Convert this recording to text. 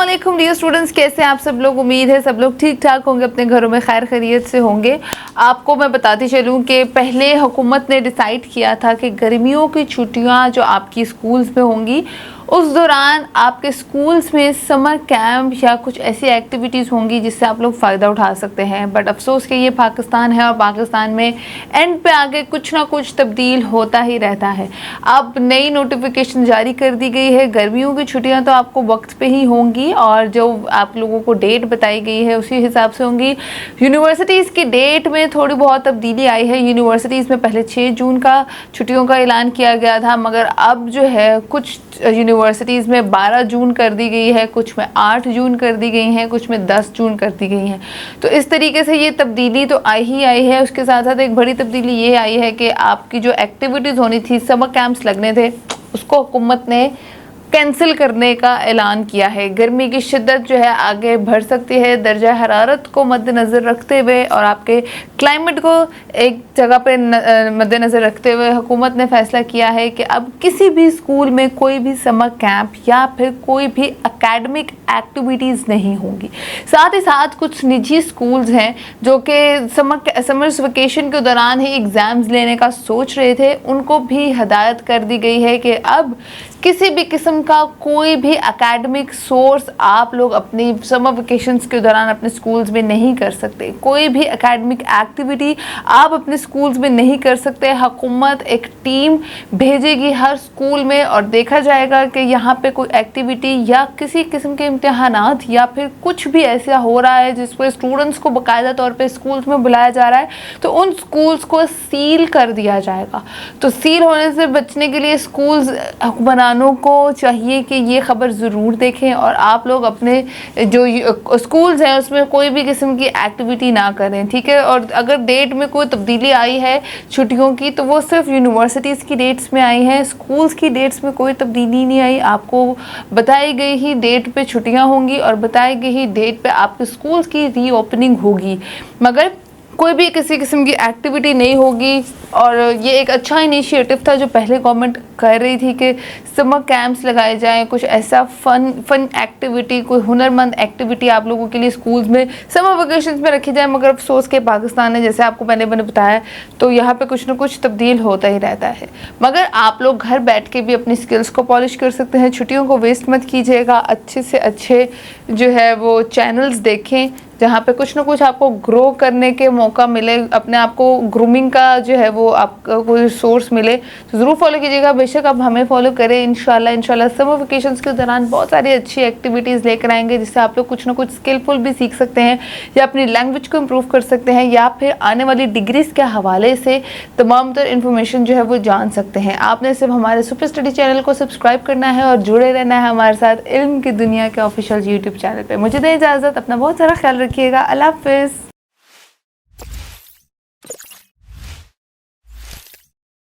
अस्सलामुअलैकुम dear students, कैसे हैं आप सब लोग। उम्मीद है सब लोग ठीक ठाक होंगे, अपने घरों में खैर खैरियत से होंगे। आपको मैं बताती चलूं कि पहले हुकूमत ने डिसाइड किया था कि गर्मियों की छुट्टियां जो आपकी स्कूल्स में होंगी उस दौरान आपके स्कूल्स में समर कैंप या कुछ ऐसी एक्टिविटीज़ होंगी जिससे आप लोग फ़ायदा उठा सकते हैं। बट अफसोस कि ये पाकिस्तान है और पाकिस्तान में एंड पे आगे कुछ ना कुछ तब्दील होता ही रहता है। अब नई नोटिफिकेशन जारी कर दी गई है। गर्मियों की छुट्टियां तो आपको वक्त पे ही होंगी और जो आप लोगों को डेट बताई गई है उसी हिसाब से होंगी। यूनिवर्सिटीज़ की डेट में थोड़ी बहुत तब्दीली आई है। यूनिवर्सिटीज़ में पहले 6 जून का छुट्टियों का ऐलान किया गया था, मगर अब जो है कुछ यूनिवर्सिटीज़ में 12 जून कर दी गई है, कुछ में 8 जून कर दी गई हैं, कुछ में 10 जून कर दी गई हैं। तो इस तरीके से ये तब्दीली तो आई ही आई है। उसके साथ साथ एक बड़ी तब्दीली ये आई है कि आपकी जो एक्टिविटीज़ होनी थी, समर कैंप्स लगने थे, उसको हुकूमत ने कैंसिल करने का ऐलान किया है। गर्मी की शिद्दत जो है आगे बढ़ सकती है। दर्जा हरारत को मद्देनज़र रखते हुए और आपके क्लाइमेट को एक जगह पे मद्देनज़र रखते हुए हुकूमत ने फ़ैसला किया है कि अब किसी भी स्कूल में कोई भी समर कैंप या फिर कोई भी एकेडमिक एक्टिविटीज़ नहीं होंगी। साथ ही साथ कुछ निजी स्कूल्स हैं जो कि समर वेकेशन के दौरान ही एग्ज़ाम्स लेने का सोच रहे थे, उनको भी हदायत कर दी गई है कि अब किसी भी किस्म का कोई भी एकेडमिक सोर्स आप लोग अपनी समर वेकेशंस के दौरान अपने स्कूल्स में नहीं कर सकते। कोई भी एकेडमिक एक्टिविटी आप अपने स्कूल्स में नहीं कर सकते। हुकूमत एक टीम भेजेगी हर स्कूल में और देखा जाएगा कि यहाँ पे कोई एक्टिविटी या किसी किस्म के इम्तिहानात या फिर कुछ भी ऐसा हो रहा है जिस पर स्टूडेंट्स को बाकायदा तौर पे स्कूल्स में बुलाया जा रहा है, तो उन स्कूल्स को सील कर दिया जाएगा। तो सील होने से बचने के लिए स्कूल्स हुक्मरानों को चाहिए कि ये खबर ज़रूर देखें और आप लोग अपने जो स्कूल्स हैं उसमें कोई भी किस्म की एक्टिविटी ना करें, ठीक है। और अगर डेट में कोई तब्दीली आई है छुट्टियों की तो वो सिर्फ यूनिवर्सिटीज़ की डेट्स में आई हैं, स्कूल्स की डेट्स में कोई तब्दीली नहीं आई। आपको बताई गई ही डेट पे छुट्टियां होंगी और बताई गई ही डेट पे आपके स्कूल्स की रीओपनिंग होगी, मगर कोई भी किसी किस्म की एक्टिविटी नहीं होगी। और ये एक अच्छा इनिशिएटिव था जो पहले गवर्नमेंट कर रही थी कि समर कैंप्स लगाए जाएं, कुछ ऐसा फन एक्टिविटी, कोई हुनरमंद एक्टिविटी आप लोगों के लिए स्कूल्स में समर वेकेशंस में रखी जाए। मगर अफसोस के पाकिस्तान है, जैसे आपको मैंने बताया, तो यहाँ पे कुछ ना कुछ तब्दील होता ही रहता है। मगर आप लोग घर बैठ के भी अपनी स्किल्स को पॉलिश कर सकते हैं। छुट्टियों को वेस्ट मत कीजिएगा। अच्छे से अच्छे जो है वो चैनल्स देखें जहाँ पे कुछ ना कुछ आपको ग्रो करने के मौका मिले, अपने आप को ग्रूमिंग का जो है वो आपका कोई सोर्स मिले, तो ज़रूर फॉलो कीजिएगा। बेशक आप हमें फॉलो करें। इंशाल्लाह समर वेकेशंस के दौरान बहुत सारी अच्छी एक्टिविटीज़ लेकर आएंगे जिससे आप लोग कुछ ना कुछ स्किलफुल भी सीख सकते हैं या अपनी लैंग्वेज को इम्प्रूव कर सकते हैं या फिर आने वाली डिग्रीज़ के हवाले से तमाम तर इन्फॉर्मेशन जो है वो जान सकते हैं। आपने सिर्फ हमारे सुपर स्टडी चैनल को सब्सक्राइब करना है और जुड़े रहना है हमारे साथ इल्म की दुनिया के ऑफिशियल यूट्यूब चैनल पर। मुझे दें इजाज़त, अपना बहुत सारा ख्याल रखिएगा। अल्लाह हाफ़िज़।